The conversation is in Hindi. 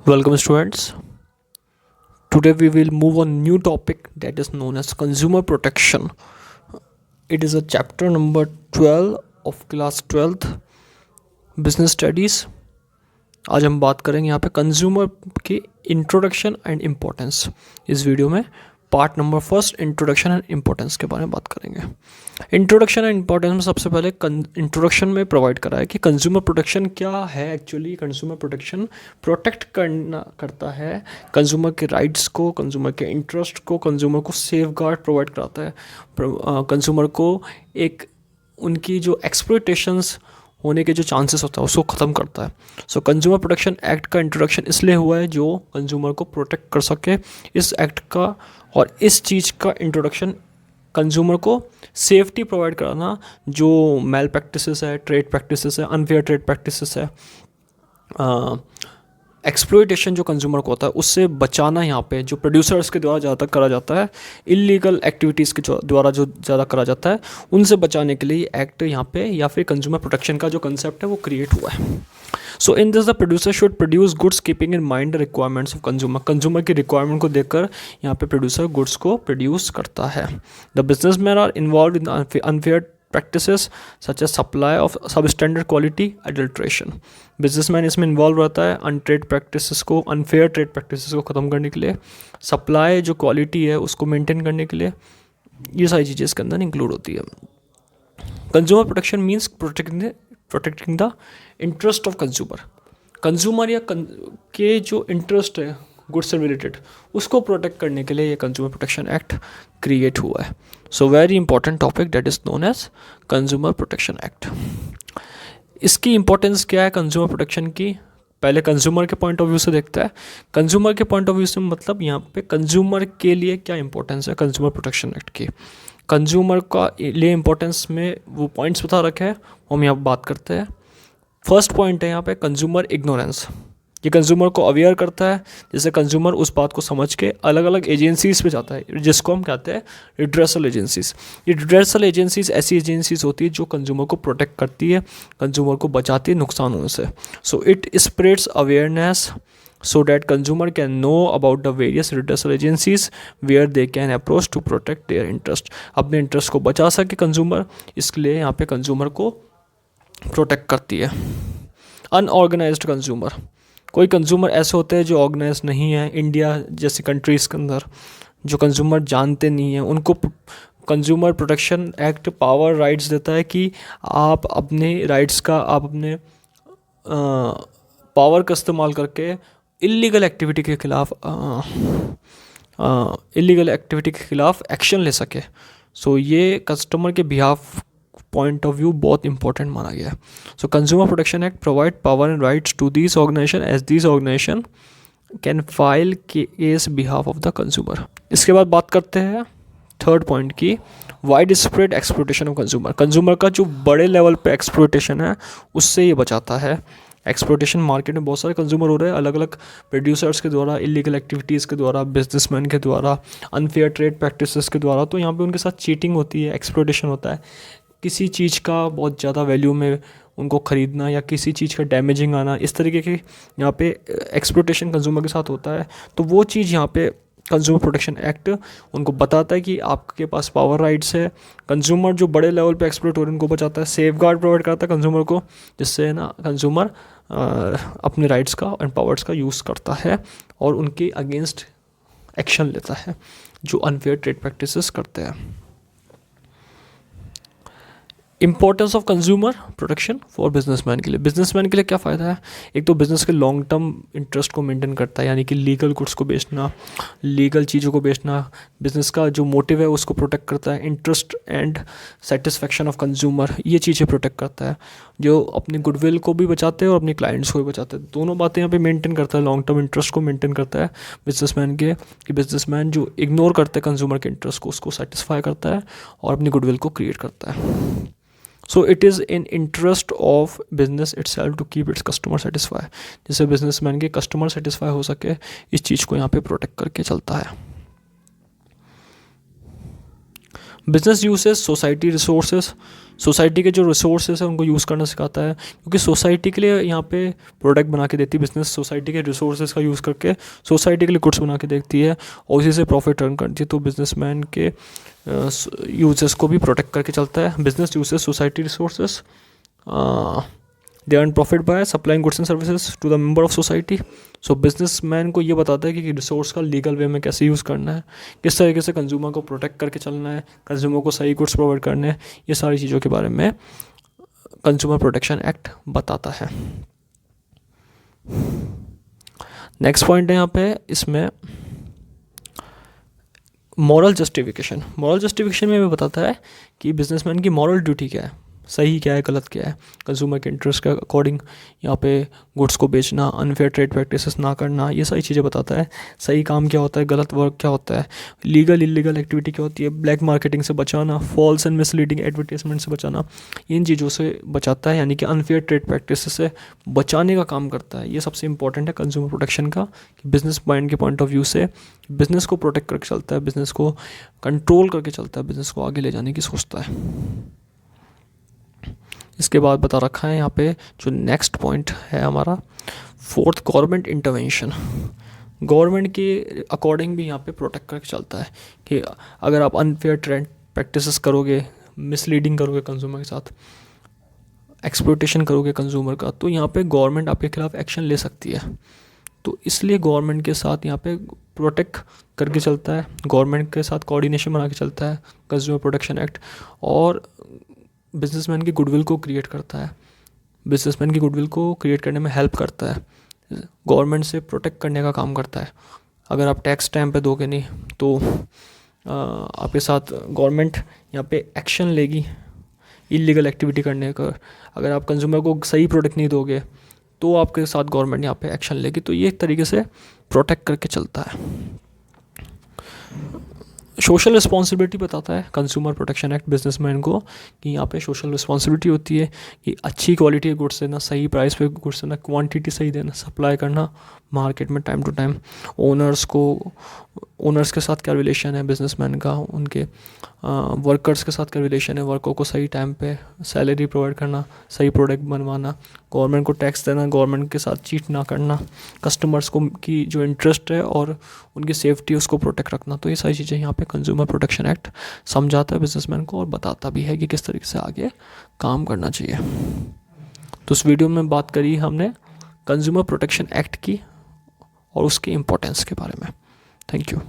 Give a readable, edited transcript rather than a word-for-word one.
Welcome students. Today we will move on new topic that is known as consumer protection. It is a chapter number 12 of class 12th business studies. आज हम बात करेंगे यहाँ पे कंज्यूमर की इंट्रोडक्शन एंड इम्पोर्टेंस. इस वीडियो में part number first introduction and importance के बारे में बात करेंगे. इंट्रोडक्शन एंड इम्पोर्टेंस में सबसे पहले इंट्रोडक्शन में प्रोवाइड करा है कि कंज्यूमर प्रोटेक्शन क्या है. एक्चुअली कंज्यूमर प्रोटेक्शन प्रोटेक्ट करता है कंज्यूमर के राइट्स को, कंज्यूमर के इंटरेस्ट को, कंज्यूमर को सेफ गार्ड प्रोवाइड कराता है, कंज्यूमर को एक उनकी जो एक्सप्लॉयटेशंस होने के जो चांसेस होता है उसको ख़त्म करता है. सो कंज्यूमर प्रोटेक्शन एक्ट का इंट्रोडक्शन इसलिए हुआ है जो कंज्यूमर को प्रोटेक्ट कर सके. इस एक्ट का और इस चीज़ का इंट्रोडक्शन कंज्यूमर को सेफ्टी प्रोवाइड कराना, जो मेल प्रैक्टिसेस है, ट्रेड प्रैक्टिसेस है, अनफेयर ट्रेड प्रैक्टिसेस है, एक्सप्लॉयटेशन जो कंज्यूमर को होता है उससे बचाना. यहाँ पे जो प्रोड्यूसर्स के द्वारा ज़्यादातर करा जाता है, इलीगल एक्टिविटीज़ के द्वारा जो ज़्यादा करा जाता है, उनसे बचाने के लिए एक्ट यहाँ पे या फिर कंज्यूमर प्रोटेक्शन का जो कंसेप्ट है वो क्रिएट हुआ है. So in this the producer should produce goods keeping in mind the requirements of consumer. Consumer की रिक्वायरमेंट को देखकर यहाँ पे प्रोड्यूसर गुड्स को प्रोड्यूस करता है. The businessman are involve in unfair practices such as supply of substandard quality, adulteration. Businessman इसमें इन्वॉल्व रहता है अनट्रेड प्रैक्टिसेस को, अनफेयर ट्रेड प्रैक्टिसेस को ख़त्म करने के लिए, सप्लाई जो क्वालिटी है उसको मेंटेन करने के लिए. ये सारी चीज़ें इसके अंदर इंक्लूड होती है. Consumer protection means protecting the interest of consumer. Consumer या के जो इंटरेस्ट है गुड्स से रिलेटेड उसको प्रोटेक्ट करने के लिए ये कंज्यूमर प्रोटेक्शन एक्ट क्रिएट हुआ है. So very important topic that is known as consumer protection act. इसकी इंपॉर्टेंस क्या है कंज्यूमर प्रोटेक्शन की? पहले कंज्यूमर के पॉइंट ऑफ व्यू से देखता है. कंज्यूमर के पॉइंट ऑफ व्यू से मतलब यहाँ पे कंज्यूमर के लिए क्या इंपॉर्टेंस है कंज्यूमर प्रोटेक्शन एक्ट की. कंज्यूमर का लिए इंपॉर्टेंस में वो पॉइंट्स बता रखे हैं, हम यहाँ बात करते हैं. फर्स्ट पॉइंट है यहाँ पे कंज्यूमर इग्नोरेंस. ये कंज्यूमर को अवेयर करता है, जिससे कंज्यूमर उस बात को समझ के अलग अलग एजेंसीज़ पे जाता है, जिसको हम कहते हैं रिड्रेसल एजेंसीज़. ये रिड्रेसल एजेंसीज़ ऐसी एजेंसीज़ होती है जो कंज्यूमर को प्रोटेक्ट करती है, कंज्यूमर को बचाती है नुकसान होने से. So it spreads awareness so that consumer can know about the various redressal agencies where they can approach to protect their interest. अपने इंटरेस्ट को बचा सके कंज्यूमर, इसके लिए यहाँ पे कंज्यूमर को प्रोटेक्ट करती है. अनऑर्गेनाइज्ड कंज्यूमर, कोई कंज्यूमर ऐसे होते हैं जो ऑर्गेनाइज नहीं है. इंडिया जैसी कंट्रीज़ के अंदर जो कंज्यूमर जानते नहीं हैं, उनको consumer protection act power rights देता है कि आप अपने राइट्स का, आप अपने पावर का इस्तेमाल करके इलीगल एक्टिविटी के खिलाफ एक्शन ले सके. सो ये कस्टमर के बिहाफ पॉइंट ऑफ व्यू बहुत इंपॉर्टेंट माना गया है. So consumer protection act provide power and rights to this organisation as this organisation can file case behalf of the consumer. इसके बाद बात करते हैं थर्ड पॉइंट की, wide spread exploitation of consumer. Consumer का जो बड़े लेवल पे एक्सप्लॉयटेशन है उससे ये बचाता है. एक्सप्लॉयटेशन मार्केट में बहुत सारे कंज्यूमर हो रहे हैं अलग अलग प्रोड्यूसर्स के द्वारा, इलीगल एक्टिविटीज़ के द्वारा, बिजनेसमैन के द्वारा, अनफेयर ट्रेड प्रैक्टिसेस के द्वारा. तो यहाँ पे उनके साथ चीटिंग होती है, एक्सप्लॉयटेशन होता है. किसी चीज़ का बहुत ज़्यादा वैल्यू में उनको ख़रीदना या किसी चीज़ का डैमेजिंग आना, इस तरीके के यहाँ पे एक्सप्लॉयटेशन कंज्यूमर के साथ होता है. तो वो चीज़ यहाँ पे कंज्यूमर प्रोटेक्शन एक्ट उनको बताता है कि आपके पास पावर राइट्स है. कंज्यूमर जो बड़े लेवल पे एक्सप्लॉयट हो रहे हैं उनको बचाता है, सेफ गार्ड प्रोवाइड करता है कंज्यूमर को, जिससे ना कंज्यूमर अपने राइट्स का एंड पावर्स का यूज़ करता है और उनके अगेंस्ट एक्शन लेता है जो अनफेयर ट्रेड प्रैक्टिसेस करते हैं. Importance of consumer protection for businessman के लिए. बिजनेसमैन के लिए क्या फ़ायदा है? एक तो बिज़नेस के लॉन्ग टर्म इंटरेस्ट को मेंटेन करता है, यानी कि लीगल गुड्स को बेचना, लीगल चीज़ों को बेचना. बिज़नेस का जो मोटिव है उसको प्रोटेक्ट करता है. Interest and satisfaction of consumer, ये चीज़ें प्रोटेक्ट करता है, जो अपनी गुडविल को भी बचाते हैं और अपने क्लाइंट्स को भी बचाते हैं. दोनों बातें यहाँ पे मेंटेन करता है. लॉन्ग टर्म इंटरेस्ट को मेंटेन करता है बिजनेसमैन के, कि बिजनेसमैन जो इग्नोर करते हैं कंज्यूमर के इंटरेस्ट को, उसको सेटिस्फाई करता है और अपनी गुडविल को क्रिएट करता है. So it is in interest of business itself to keep its customer satisfy. जिससे बिजनेसमैन के कस्टमर सेटिस्फाई हो सके, इस चीज़ को यहाँ पे प्रोटेक्ट करके चलता है. Business uses society resources. Society के जो रिसोर्सेज हैं उनको यूज़ करना सिखाता है, क्योंकि सोसाइटी के लिए यहाँ पे प्रोडक्ट बना के देती है बिजनेस, सोसाइटी के रिसोर्सेज का यूज़ करके सोसाइटी के लिए गुड्स बना के देती है और उसी से प्रॉफिट अर्न करती है। तो बिजनेसमैन के यूजर्स को भी प्रोटेक्ट करके चलता है। Business uses society resources, they earn profit by supplying goods and services to the member of society. So businessman को ये बताता है कि रिसोर्स का लीगल वे में कैसे यूज़ करना है, किस तरीके से कंज्यूमर को प्रोटेक्ट करके चलना है, कंज्यूमर को सही गुड्स प्रोवाइड करने हैं, ये सारी चीज़ों के बारे में कंज्यूमर प्रोटेक्शन एक्ट बताता है। नेक्स्ट पॉइंट है यहाँ पे इसमें मॉरल जस्टिफिकेशन। मॉरल जस्टिफिकेशन में भी बताता है कि बिजनेसमैन की मॉरल ड्यूटी क्या है, सही क्या है, गलत क्या है, कंज्यूमर के इंटरेस्ट के अकॉर्डिंग यहाँ पे गुड्स को बेचना, अनफेयर ट्रेड प्रैक्टिसेस ना करना, ये सारी चीज़ें बताता है। सही काम क्या होता है, गलत वर्क क्या होता है, लीगल इलीगल एक्टिविटी क्या होती है, ब्लैक मार्केटिंग से बचाना, फॉल्स एंड मिसलीडिंग एडवर्टाइजमेंट से बचाना, इन चीज़ों से बचाता है, यानी कि अनफेयर ट्रेड प्रैक्टिस से बचाने का काम करता है। ये सबसे इंपॉर्टेंट है कंज्यूमर प्रोटेक्शन का, कि बिजनेस माइंड के पॉइंट ऑफ व्यू से बिज़नेस को प्रोटेक्ट करके चलता है, बिज़नेस को कंट्रोल करके चलता है, बिज़नेस को आगे ले जाने की सोचता है। इसके बाद बता रखा है यहाँ पे जो नेक्स्ट पॉइंट है हमारा फोर्थ, गवर्नमेंट इंटरवेंशन। गवर्नमेंट के अकॉर्डिंग भी यहाँ पे प्रोटेक्ट करके चलता है कि अगर आप अनफेयर ट्रेंड प्रैक्टिसेस करोगे, मिसलीडिंग करोगे कंज्यूमर के साथ, एक्सप्लॉयटेशन करोगे कंज्यूमर का, तो यहाँ पे गवर्नमेंट आपके खिलाफ एक्शन ले सकती है। तो इसलिए गवर्नमेंट के साथ यहाँ पे प्रोटेक्ट करके चलता है, गवर्नमेंट के साथ कोऑर्डिनेशन बना के चलता है कंज्यूमर प्रोटेक्शन एक्ट, और बिजनेसमैन की गुडविल को क्रिएट करता है, बिजनेसमैन की गुडविल को क्रिएट करने में हेल्प करता है, गवर्नमेंट से प्रोटेक्ट करने का काम करता है। अगर आप टैक्स टाइम पे दोगे नहीं तो आपके साथ गवर्नमेंट यहाँ पे एक्शन लेगी इलीगल एक्टिविटी करने का। अगर आप कंज्यूमर को सही प्रोडक्ट नहीं दोगे तो आपके साथ गवर्नमेंट यहाँ पे एक्शन लेगी। तो ये एक तरीके से प्रोटेक्ट करके चलता है। सोशल रिस्पॉन्सिबिलिटी बताता है कंज्यूमर प्रोटेक्शन एक्ट बिजनेसमैन को, कि यहाँ पे सोशल रिस्पॉन्सिबिलिटी होती है कि अच्छी क्वालिटी के गुड्स देना, सही प्राइस पे गुड्स देना, क्वांटिटी सही देना, सप्लाई करना मार्केट में टाइम टू टाइम, ओनर्स के साथ क्या रिलेशन है बिजनेसमैन का, उनके वर्कर्स के साथ क्या रिलेशन है, वर्कर को सही टाइम पे सैलरी प्रोवाइड करना, सही प्रोडक्ट बनवाना, गवर्नमेंट को टैक्स देना, गवर्नमेंट के साथ चीट ना करना, कस्टमर्स को की जो इंटरेस्ट है और उनकी सेफ्टी उसको प्रोटेक्ट रखना। तो ये सारी चीज़ें यहाँ पे कंज्यूमर प्रोटेक्शन एक्ट समझाता है बिजनेसमैन को और बताता भी है कि किस तरीके से आगे काम करना चाहिए। तो इस वीडियो में बात करी हमने कंज्यूमर प्रोटेक्शन एक्ट की और उसके इम्पोर्टेंस के बारे में। Thank you.